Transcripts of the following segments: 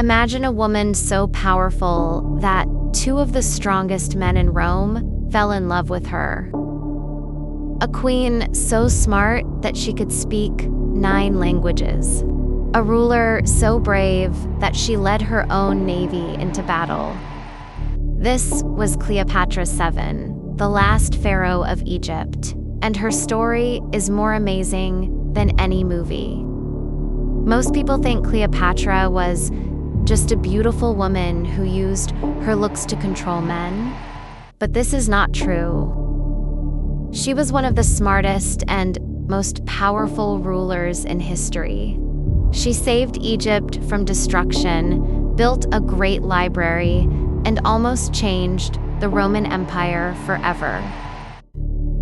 Imagine a woman so powerful that two of the strongest men in Rome fell in love with her. A queen so smart that she could speak 9 languages. A ruler so brave that she led her own navy into battle. This was Cleopatra VII, the last pharaoh of Egypt, and her story is more amazing than any movie. Most people think Cleopatra was just a beautiful woman who used her looks to control men, but this is not true. She was one of the smartest and most powerful rulers in history. She saved Egypt from destruction, built a great library, and almost changed the Roman Empire forever.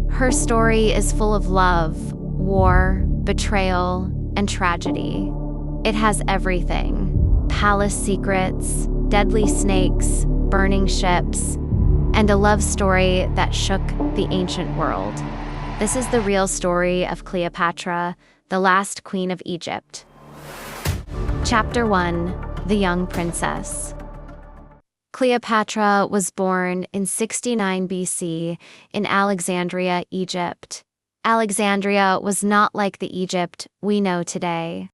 Her story is full of love, war, betrayal, and tragedy. It has everything: palace secrets, deadly snakes, burning ships, and a love story that shook the ancient world. This is the real story of Cleopatra, the last queen of Egypt. Chapter 1: The Young Princess. Cleopatra was born in 69 BC in Alexandria, Egypt. Alexandria was not like the Egypt we know today.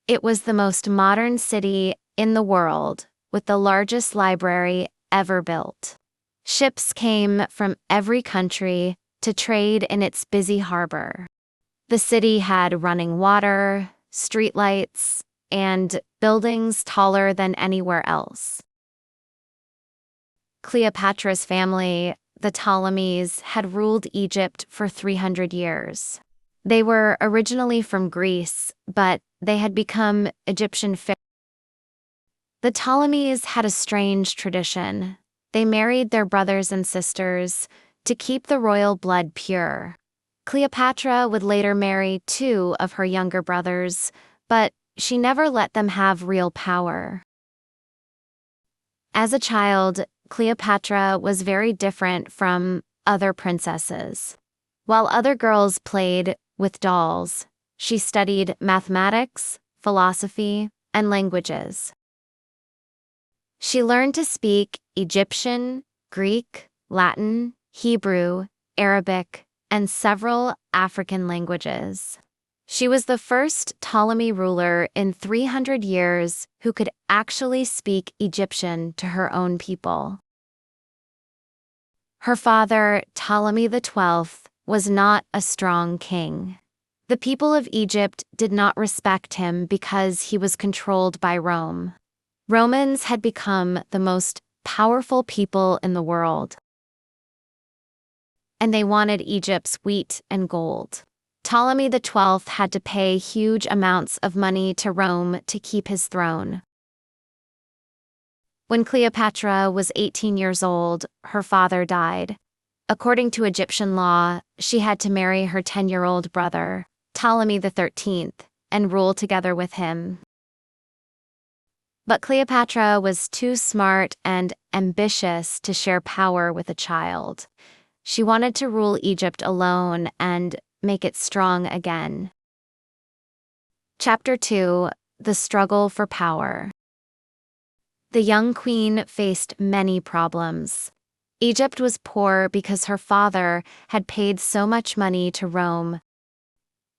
It was the most modern city in the world, with the largest library ever built. Ships came from every country to trade in its busy harbor. The city had running water, streetlights, and buildings taller than anywhere else. Cleopatra's family, the Ptolemies, had ruled Egypt for 300 years. They were originally from Greece, but they had become Egyptian pharaohs. The Ptolemies had a strange tradition. They married their brothers and sisters to keep the royal blood pure. Cleopatra would later marry 2 of her younger brothers, but she never let them have real power. As a child, Cleopatra was very different from other princesses. While other girls played with dolls, she studied mathematics, philosophy, and languages. She learned to speak Egyptian, Greek, Latin, Hebrew, Arabic, and several African languages. She was the first Ptolemy ruler in 300 years who could actually speak Egyptian to her own people. Her father, Ptolemy XII, was not a strong king. The people of Egypt did not respect him because he was controlled by Rome. Romans had become the most powerful people in the world, and they wanted Egypt's wheat and gold. Ptolemy XII had to pay huge amounts of money to Rome to keep his throne. When Cleopatra was 18 years old, her father died. According to Egyptian law, she had to marry her 10-year-old brother, Ptolemy XIII, and rule together with him. But Cleopatra was too smart and ambitious to share power with a child. She wanted to rule Egypt alone and make it strong again. Chapter 2: The Struggle for Power. The young queen faced many problems. Egypt was poor because her father had paid so much money to Rome.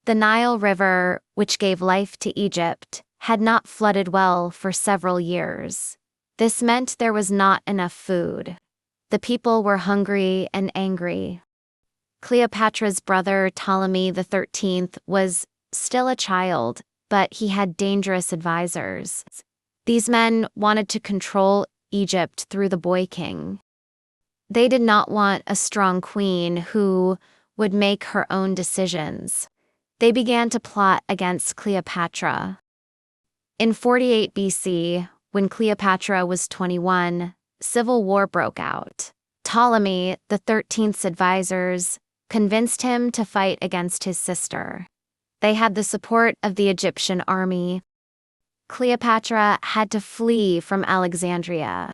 The Nile River, which gave life to Egypt, had not flooded well for several years. This meant there was not enough food. The people were hungry and angry. Cleopatra's brother Ptolemy XIII was still a child, but he had dangerous advisors. These men wanted to control Egypt through the boy king. They did not want a strong queen who would make her own decisions. They began to plot against Cleopatra. In 48 BC, when Cleopatra was 21, civil war broke out. Ptolemy XIII's advisors convinced him to fight against his sister. They had the support of the Egyptian army. Cleopatra had to flee from Alexandria.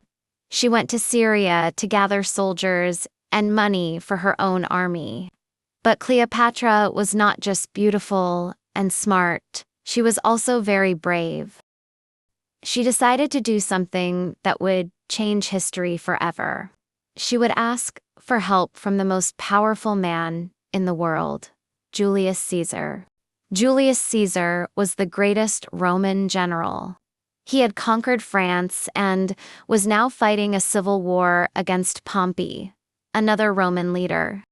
She went to Syria to gather soldiers and money for her own army. But Cleopatra was not just beautiful and smart, she was also very brave. She decided to do something that would change history forever. She would ask for help from the most powerful man in the world, Julius Caesar. Julius Caesar was the greatest Roman general. He had conquered France and was now fighting a civil war against Pompey, another Roman leader.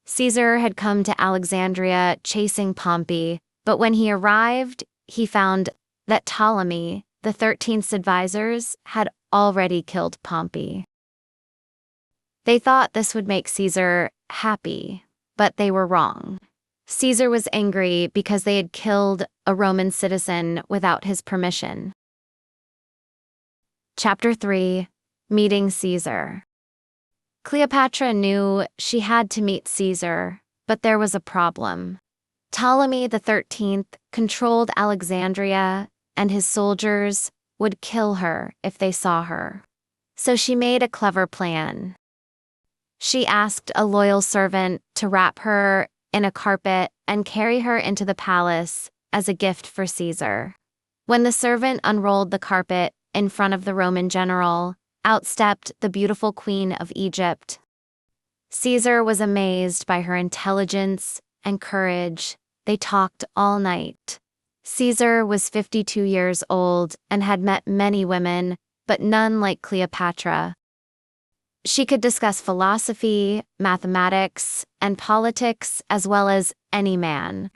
Caesar had come to Alexandria chasing Pompey, but when he arrived, he found that Ptolemy, the 13th's advisors, had already killed Pompey. They thought this would make Caesar happy, but they were wrong. Caesar was angry because they had killed a Roman citizen without his permission. Chapter 3: Meeting Caesar. Cleopatra knew she had to meet Caesar, but there was a problem. Ptolemy the 13th controlled Alexandria, and his soldiers would kill her if they saw her. So she made a clever plan. She asked a loyal servant to wrap her in a carpet and carry her into the palace as a gift for Caesar. When the servant unrolled the carpet in front of the Roman general, out stepped the beautiful Queen of Egypt. Caesar was amazed by her intelligence and courage. They talked all night. Caesar was 52 years old and had met many women, but none like Cleopatra. She could discuss philosophy, mathematics, and politics as well as any man.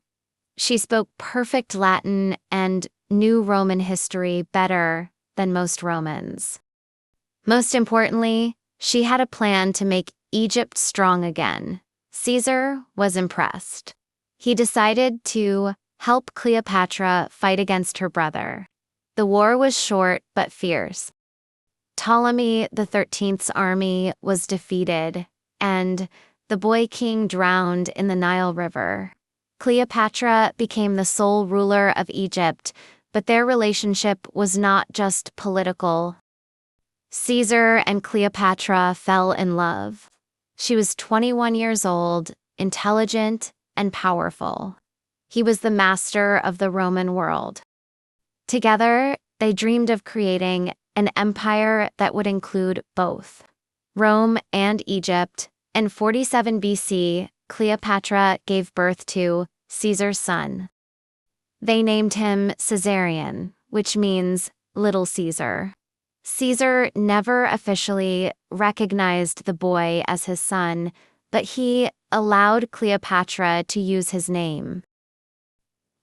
She spoke perfect Latin and knew Roman history better than most Romans. Most importantly, she had a plan to make Egypt strong again. Caesar was impressed. He decided to help Cleopatra fight against her brother. The war was short but fierce. Ptolemy the 13th's army was defeated, and the boy king drowned in the Nile River. Cleopatra became the sole ruler of Egypt, but their relationship was not just political. Caesar and Cleopatra fell in love. She was 21 years old, intelligent, and powerful. He was the master of the Roman world. Together, they dreamed of creating an empire that would include both Rome and Egypt. In 47 BC, Cleopatra gave birth to Caesar's son. They named him Caesarion, which means Little Caesar. Caesar never officially recognized the boy as his son, but he allowed Cleopatra to use his name.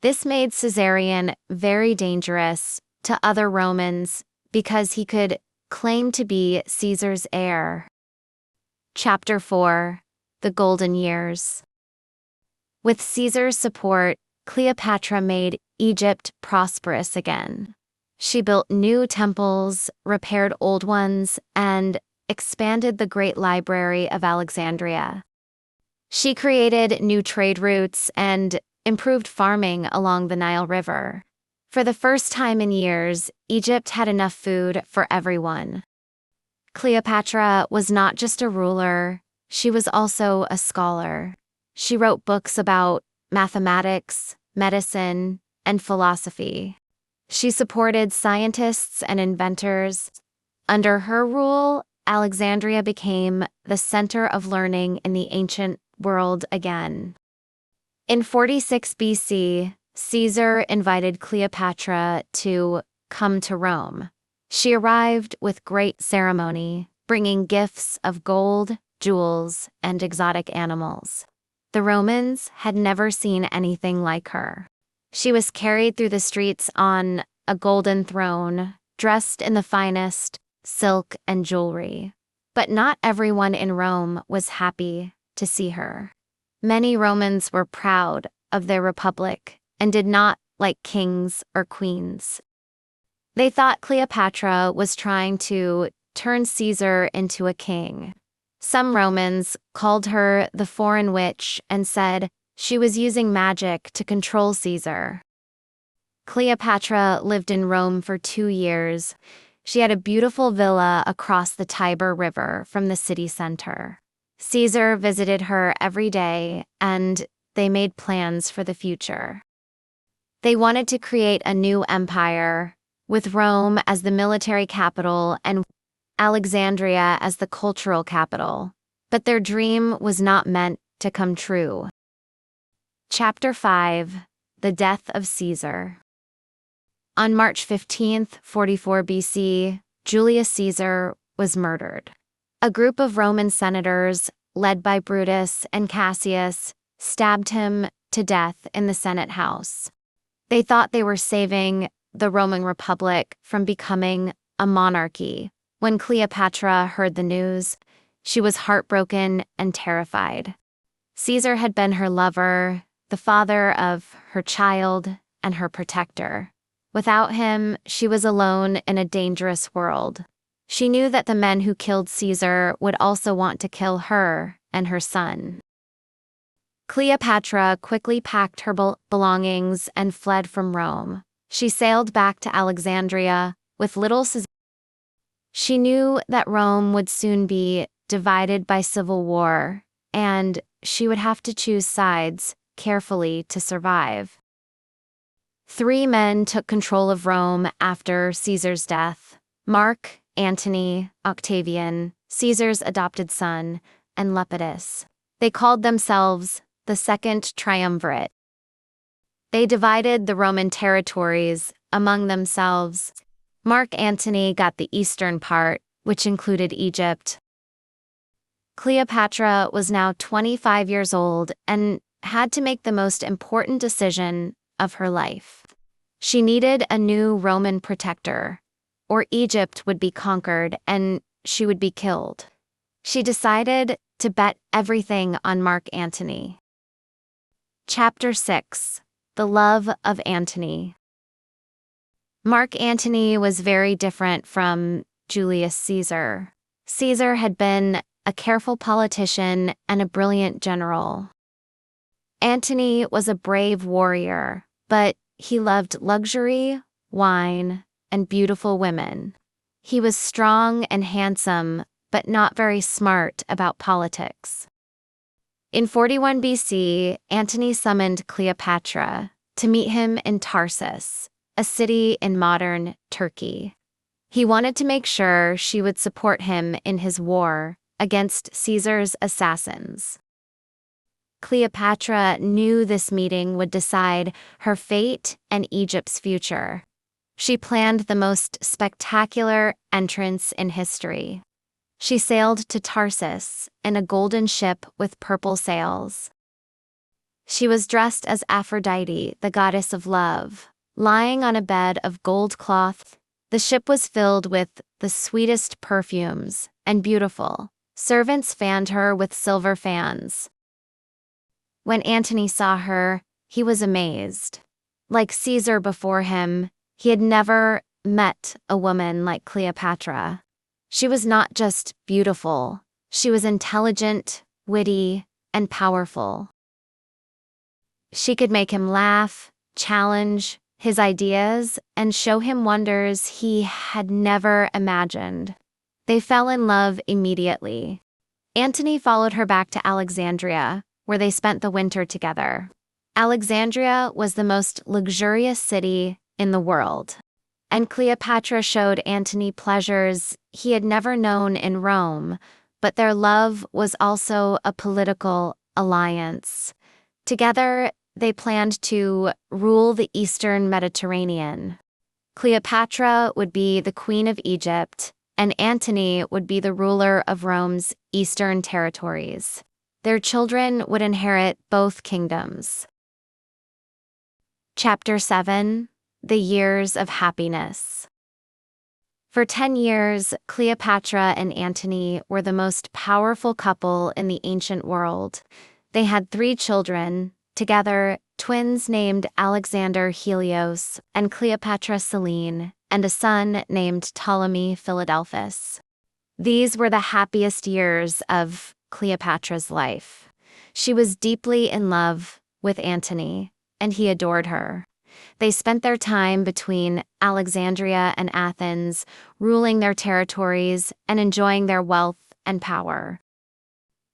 This made Caesarion very dangerous to other Romans because he could claim to be Caesar's heir. Chapter 4: The Golden Years. With Caesar's support, Cleopatra made Egypt prosperous again. She built new temples, repaired old ones, and expanded the great library of Alexandria. She created new trade routes and improved farming along the Nile River. For the first time in years, Egypt had enough food for everyone. Cleopatra was not just a ruler, she was also a scholar. She wrote books about mathematics, medicine, and philosophy. She supported scientists and inventors. Under her rule, Alexandria became the center of learning in the ancient world again. In 46 BC, Caesar invited Cleopatra to come to Rome. She arrived with great ceremony, bringing gifts of gold, jewels, and exotic animals. The Romans had never seen anything like her. She was carried through the streets on a golden throne, dressed in the finest silk and jewelry. But not everyone in Rome was happy to see her. Many Romans were proud of their republic and did not like kings or queens. They thought Cleopatra was trying to turn Caesar into a king. Some Romans called her the foreign witch and said she was using magic to control Caesar. Cleopatra lived in Rome for 2 years. She had a beautiful villa across the Tiber River from the city center. Caesar visited her every day, and they made plans for the future. They wanted to create a new empire, with Rome as the military capital and Alexandria as the cultural capital. But their dream was not meant to come true. Chapter 5: The Death of Caesar. On March 15, 44 BC, Julius Caesar was murdered. A group of Roman senators, led by Brutus and Cassius, stabbed him to death in the Senate house. They thought they were saving the Roman Republic from becoming a monarchy. When Cleopatra heard the news, she was heartbroken and terrified. Caesar had been her lover, the father of her child, and her protector. Without him, she was alone in a dangerous world. She knew that the men who killed Caesar would also want to kill her and her son. Cleopatra quickly packed her belongings and fled from Rome. She sailed back to Alexandria with little Caesar. She knew that Rome would soon be divided by civil war, and she would have to choose sides carefully to survive. 3 men took control of Rome after Caesar's death: Mark, Antony, Octavian, Caesar's adopted son, and Lepidus. They called themselves the Second Triumvirate. They divided the Roman territories among themselves. Mark Antony got the eastern part, which included Egypt. Cleopatra was now 25 years old and had to make the most important decision of her life. She needed a new Roman protector, or Egypt would be conquered and she would be killed. She decided to bet everything on Mark Antony. Chapter 6: The Love of Antony. Mark Antony was very different from Julius Caesar. Caesar had been a careful politician and a brilliant general. Antony was a brave warrior, but he loved luxury, wine, and beautiful women. He was strong and handsome, but not very smart about politics. In 41 BC, Antony summoned Cleopatra to meet him in Tarsus, a city in modern Turkey. He wanted to make sure she would support him in his war against Caesar's assassins. Cleopatra knew this meeting would decide her fate and Egypt's future. She planned the most spectacular entrance in history. She sailed to Tarsus in a golden ship with purple sails. She was dressed as Aphrodite, the goddess of love, lying on a bed of gold cloth. The ship was filled with the sweetest perfumes and beautiful. Servants fanned her with silver fans. When Antony saw her, he was amazed. Like Caesar before him, he had never met a woman like Cleopatra. She was not just beautiful, she was intelligent, witty, and powerful. She could make him laugh, challenge his ideas, and show him wonders he had never imagined. They fell in love immediately. Antony followed her back to Alexandria, where they spent the winter together. Alexandria was the most luxurious city in the world, and Cleopatra showed Antony pleasures he had never known in Rome, but their love was also a political alliance. Together, they planned to rule the Eastern Mediterranean. Cleopatra would be the queen of Egypt, and Antony would be the ruler of Rome's eastern territories. Their children would inherit both kingdoms. Chapter 7: The Years of Happiness. For 10 years, Cleopatra and Antony were the most powerful couple in the ancient world. They had 3 children, together, twins named Alexander Helios and Cleopatra Selene, and a son named Ptolemy Philadelphus. These were the happiest years of Cleopatra's life. She was deeply in love with Antony, and he adored her. They spent their time between Alexandria and Athens, ruling their territories and enjoying their wealth and power.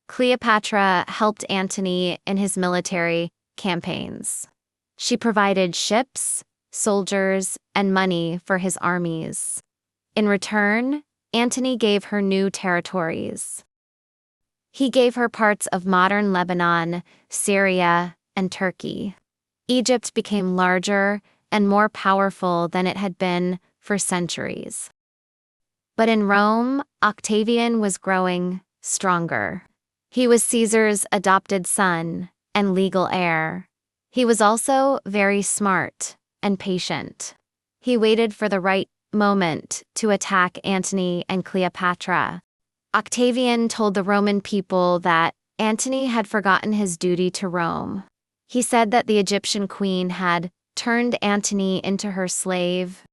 Cleopatra helped Antony in his military campaigns. She provided ships, soldiers, and money for his armies. In return, Antony gave her new territories. He gave her parts of modern Lebanon, Syria, and Turkey. Egypt became larger and more powerful than it had been for centuries. But in Rome, Octavian was growing stronger. He was Caesar's adopted son and legal heir. He was also very smart and patient. He waited for the right moment to attack Antony and Cleopatra. Octavian told the Roman people that Antony had forgotten his duty to Rome. He said that the Egyptian queen had turned Antony into her slave.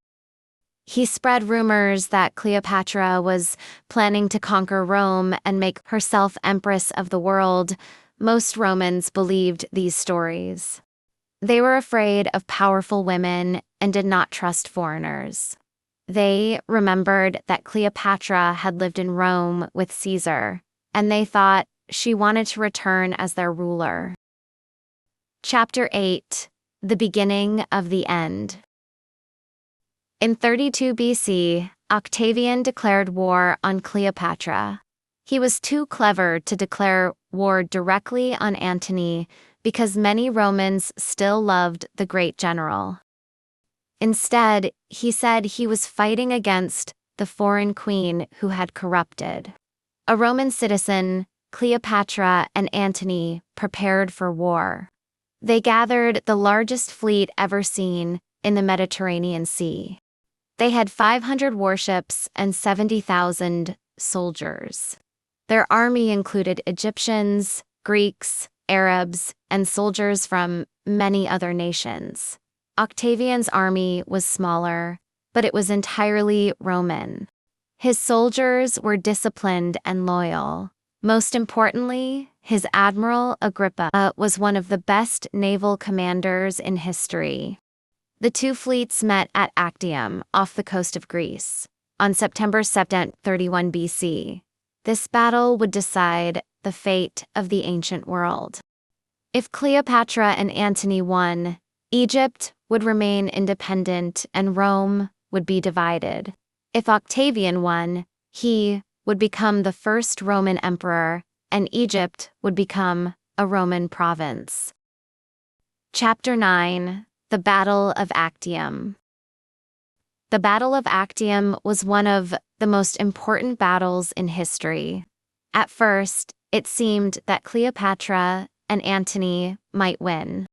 He spread rumors that Cleopatra was planning to conquer Rome and make herself empress of the world. Most Romans believed these stories. They were afraid of powerful women and did not trust foreigners. They remembered that Cleopatra had lived in Rome with Caesar, and they thought she wanted to return as their ruler. Chapter 8: The Beginning of the End. In 32 BC, Octavian declared war on Cleopatra. He was too clever to declare war directly on Antony because many Romans still loved the great general. Instead, he said he was fighting against the foreign queen who had corrupted. A Roman citizen, Cleopatra and Antony prepared for war. They gathered the largest fleet ever seen in the Mediterranean Sea. They had 500 warships and 70,000 soldiers. Their army included Egyptians, Greeks, Arabs, and soldiers from many other nations. Octavian's army was smaller, but it was entirely Roman. His soldiers were disciplined and loyal. Most importantly, his admiral Agrippa was one of the best naval commanders in history. The two fleets met at Actium, off the coast of Greece, on September 2, 31 BC. This battle would decide the fate of the ancient world. If Cleopatra and Antony won, Egypt would remain independent and Rome would be divided. If Octavian won, he would become the first Roman emperor, and Egypt would become a Roman province. Chapter 9: The Battle of Actium. The Battle of Actium was one of the most important battles in history. At first, it seemed that Cleopatra and Antony might win.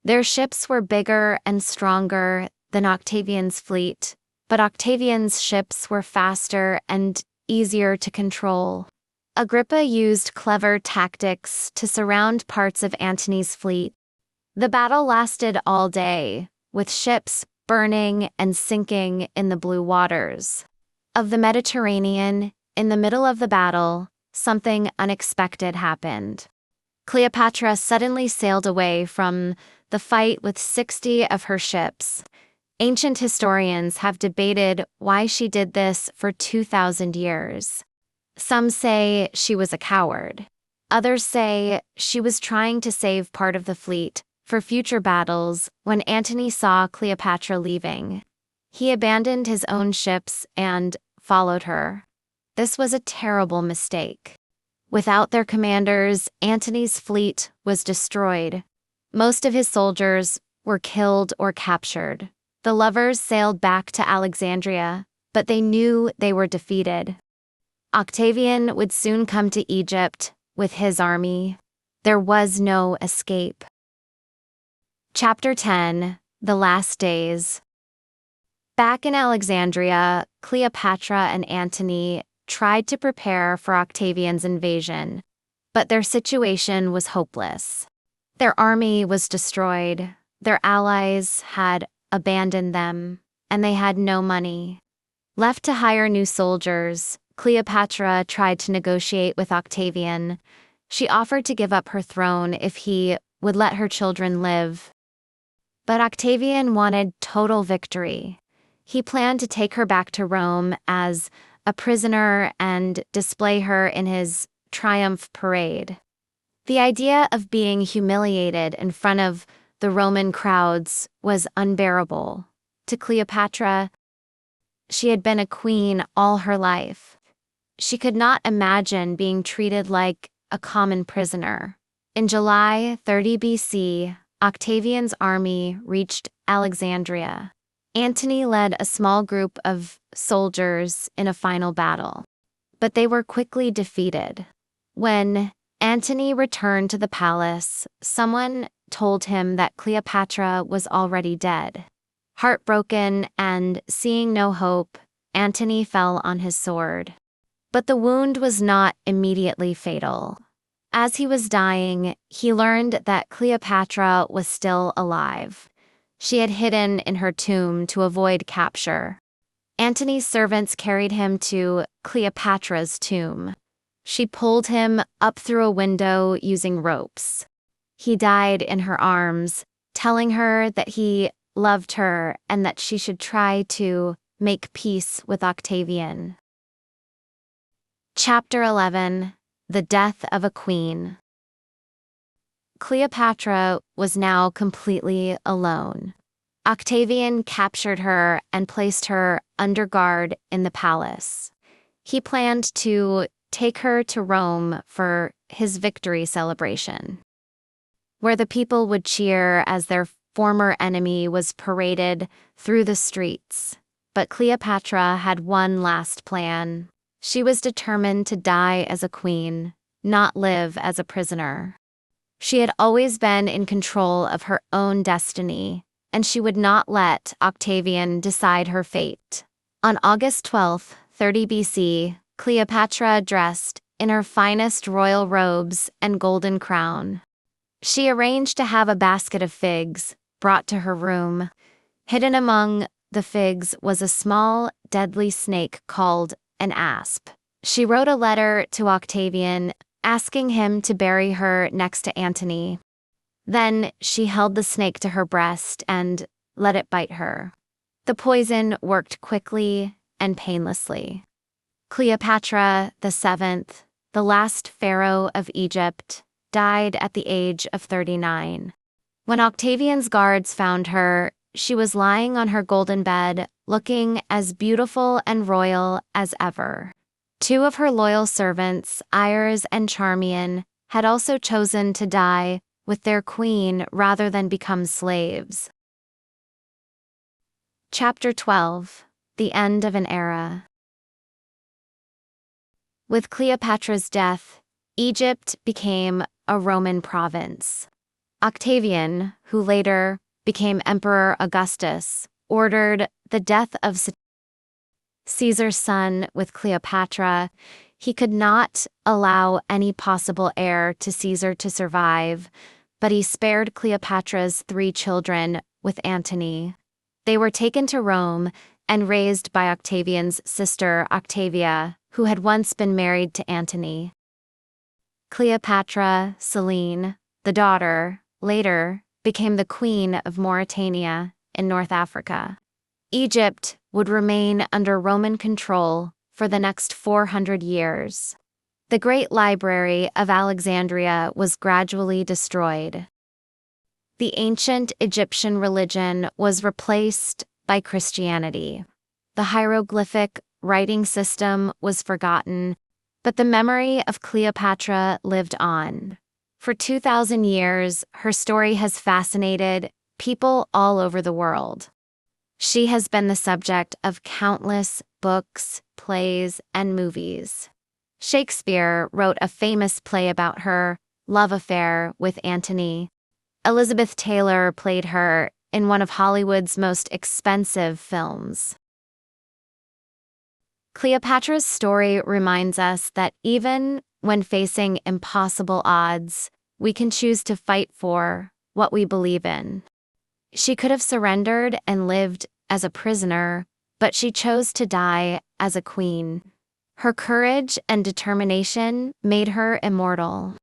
Their ships were bigger and stronger than Octavian's fleet, but Octavian's ships were faster and easier to control. Agrippa used clever tactics to surround parts of Antony's fleet. The battle lasted all day, with ships burning and sinking in the blue waters of the Mediterranean. In the middle of the battle, something unexpected happened. Cleopatra suddenly sailed away from the fight with 60 of her ships. Ancient historians have debated why she did this for 2,000 years. Some say she was a coward. Others say she was trying to save part of the fleet for future battles. When Antony saw Cleopatra leaving, he abandoned his own ships and followed her. This was a terrible mistake. Without their commanders, Antony's fleet was destroyed. Most of his soldiers were killed or captured. The lovers sailed back to Alexandria, but they knew they were defeated. Octavian would soon come to Egypt with his army. There was no escape. Chapter 10: The Last Days. Back in Alexandria, Cleopatra and Antony tried to prepare for Octavian's invasion, but their situation was hopeless. Their army was destroyed, their allies had abandoned them, and they had no money. Left to hire new soldiers, Cleopatra tried to negotiate with Octavian. She offered to give up her throne if he would let her children live. But Octavian wanted total victory. He planned to take her back to Rome as a prisoner and display her in his triumph parade. The idea of being humiliated in front of the Roman crowds was unbearable. To Cleopatra, she had been a queen all her life. She could not imagine being treated like a common prisoner. In July 30 BC, Octavian's army reached Alexandria. Antony led a small group of soldiers in a final battle, but they were quickly defeated. When Antony returned to the palace, someone told him that Cleopatra was already dead. Heartbroken and seeing no hope, Antony fell on his sword. But the wound was not immediately fatal. As he was dying, he learned that Cleopatra was still alive. She had hidden in her tomb to avoid capture. Antony's servants carried him to Cleopatra's tomb. She pulled him up through a window using ropes. He died in her arms, telling her that he loved her and that she should try to make peace with Octavian. Chapter 11: The Death of a Queen. Cleopatra was now completely alone. Octavian captured her and placed her under guard in the palace. He planned to take her to Rome for his victory celebration, where the people would cheer as their former enemy was paraded through the streets. But Cleopatra had one last plan. She was determined to die as a queen, not live as a prisoner. She had always been in control of her own destiny, and she would not let Octavian decide her fate. On August 12, 30 BC, Cleopatra dressed in her finest royal robes and golden crown. She arranged to have a basket of figs brought to her room. Hidden among the figs was a small, deadly snake called an asp. She wrote a letter to Octavian, asking him to bury her next to Antony. Then she held the snake to her breast and let it bite her. The poison worked quickly and painlessly. Cleopatra VII, the last pharaoh of Egypt, died at the age of 39. When Octavian's guards found her, she was lying on her golden bed, looking as beautiful and royal as ever. Two of her loyal servants, Ayres and Charmian, had also chosen to die with their queen rather than become slaves. Chapter 12: The End of an Era. With Cleopatra's death, Egypt became a Roman province. Octavian, who later became Emperor Augustus, ordered the death of Caesar's son with Cleopatra. He could not allow any possible heir to Caesar to survive, but he spared Cleopatra's 3 children with Antony. They were taken to Rome and raised by Octavian's sister Octavia, who had once been married to Antony. Cleopatra Selene, the daughter, later became the queen of Mauritania in North Africa. Egypt would remain under Roman control for the next 400 years. The Great Library of Alexandria was gradually destroyed. The ancient Egyptian religion was replaced by Christianity. The hieroglyphic writing system was forgotten, but the memory of Cleopatra lived on. For 2,000 years, her story has fascinated people all over the world. She has been the subject of countless books, plays, and movies. Shakespeare wrote a famous play about her love affair with Antony. Elizabeth Taylor played her in one of Hollywood's most expensive films. Cleopatra's story reminds us that even when facing impossible odds, we can choose to fight for what we believe in. She could have surrendered and lived as a prisoner, but she chose to die as a queen. Her courage and determination made her immortal.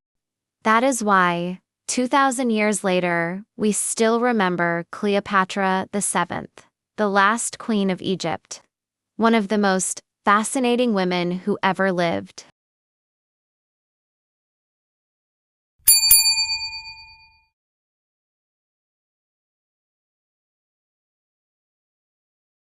That is why, 2,000 years later, we still remember Cleopatra VII, the last queen of Egypt, one of the most fascinating women who ever lived.